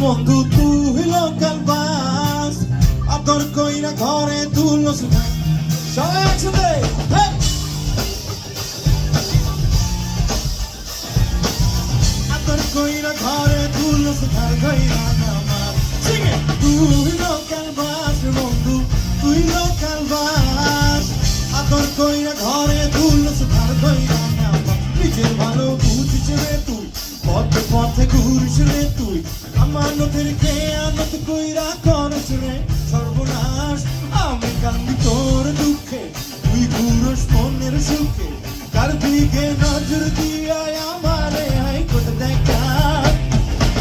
বন্ধু তুই local bus আদর কইরা ঘরে তুললো সবাই একসাথে আদর কইরা ঘরে তুললো ঘর কইরা নামার তুই লোকাল বাস বন্ধু তুই লোকাল বাস আদর কইরা ঘরে তুললো ঘর কইরা নামার নিজের ভালো বুঝিস রে তুই পথে পথে ঘুরিস রে তুই আমার নথের খেয়ানত কইরা করস রে সর্বনাশ আমি কান্দি তোর দুঃখে তুই ঘুরস মনের সুখে কার দিকে নজর দিয়া আমারে হাইকোট দেখা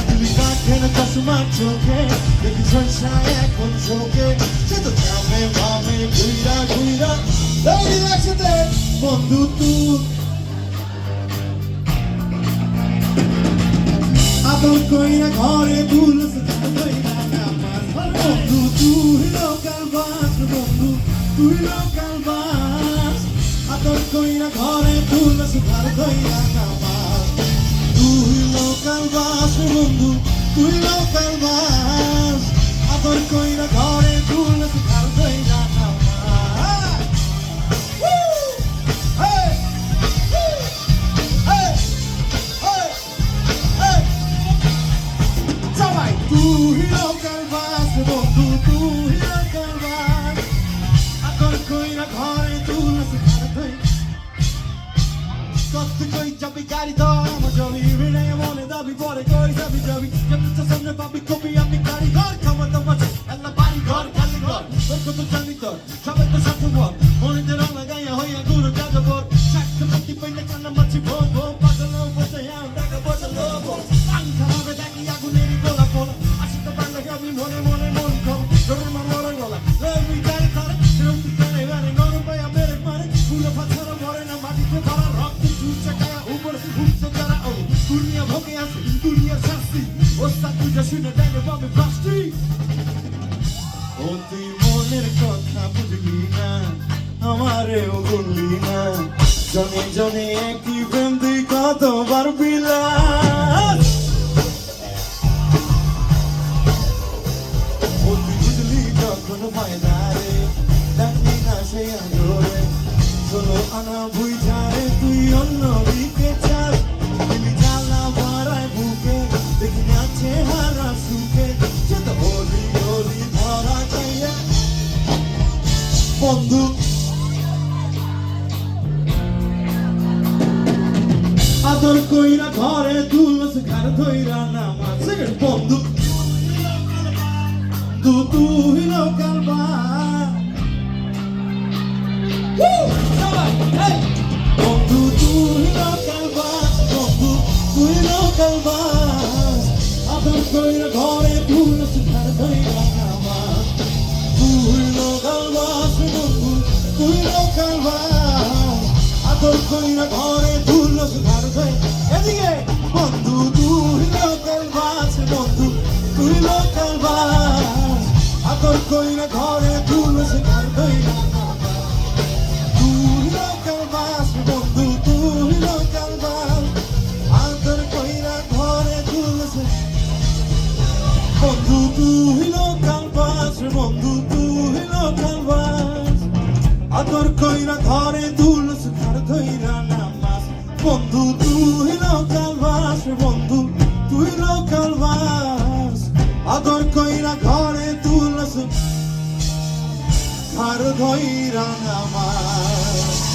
তুই কাঠের চশমা চোখে দেখি সংসায় এখন চোখে সে তো যাবে বামে ঘুইরা ঘুইরা এই একসাথে বন্ধু তুই আদর কইরা ঘরে তুলস কইরা নামাজ বন্ধু তুই লোকাল বাস বন্ধু তুই লোকাল বাস আদর কইরা ঘরে তুলস ঘর কইরা নামাজ তুই লোকাল বাস বন্ধু তুই লোকাল বাস আদর কইরা ঘরে তুলস ঘর কইরা নামাজ তুই লোকাল বাস বন্ধু তুই লোকাল বাস আদর কইরা ঘরে তুলস ঘর কইরা কত কই যাবি গাড়ি তো আমার জমি ঋণে মনে দাবি পরে কই যাবি যাবি যত সামনে পাবি কপি আমি গাড়ি ঘর ক্ষমতা মাঝে আল্লাহ বাড়ি ঘর খালি ঘর তোর কত জানি তোর সবাই তো সাথে বল মনে যে রং লাগাইয়া হইয়া গুরু যাদবর সাক্ষী পাতি পাইলে কান্না মাছি ভোম ভোম পাগল বসে দেখা বসল পাংখা হবে দেখি আগুনের গোলা পোলা আসিতে পারলে আমি মনে মনে মন কম জোরে মনে গলা আমি যাই তারে সেরকম করে গানে নরম পায়া মেরে মারে ফুলে পাথর মরে না মাটিতে ধরা রক্ত চুচে খায়া উপরে উঠছে যারা ও দুনিয়া ভোগে আছে দুনিয়ার শাস্তি ওস্তাদ তুই শুনে দেয় পাবে ফাস্টি ও তুই মনের কথা বুঝলি না আমারেও বললি না জনে জনে একই প্রেম তুই কতবার বিলাস ও তুই বুঝলি যখন ফায়দা রে দেখলি না সে আদরে ষোলো আনা বুঝারে তুই অন্য দিকে চাস দিলি জ্বালা ভরায় বুকে দেখি আছে হারা সুখে সে তো হলি হলি ধরা চাইয়া বন্ধু আদর কইরা ঘরে তুলস ঘর ধইরা নামাজ বন্ধু তুই লোকাল বাস বন্ধু তুই লোকাল বাস বন্ধু তুই লোকাল বাস আদর কইরা ঘরে তুলস ঘর ধইরা নামাজ তুই লোকাল বাস বন্ধু তুই লোকাল বাস আদর কইরা ঘরে তুলস ঘর ধইরা এদিকে বন্ধু তুই লোকাল বাস বন্ধু তুই লোকাল বাস আদর কইরা ঘরে তুলস ঘর ধইরা তুই লোকাল বাস বন্ধু তুই লোকাল বাস আদর কইরা ঘরে তুলস বন্ধু তুই লোকাল বাস বন্ধু তুই লোকাল বাস আদর কইরা ঘরে তুলস ঘর ধইরা নামাজ বন্ধু তুই লোকাল বাস বন্ধু তুই লোকাল বাস আদর কইরা ঘরে তুলস ঘর ধইরা নামাজ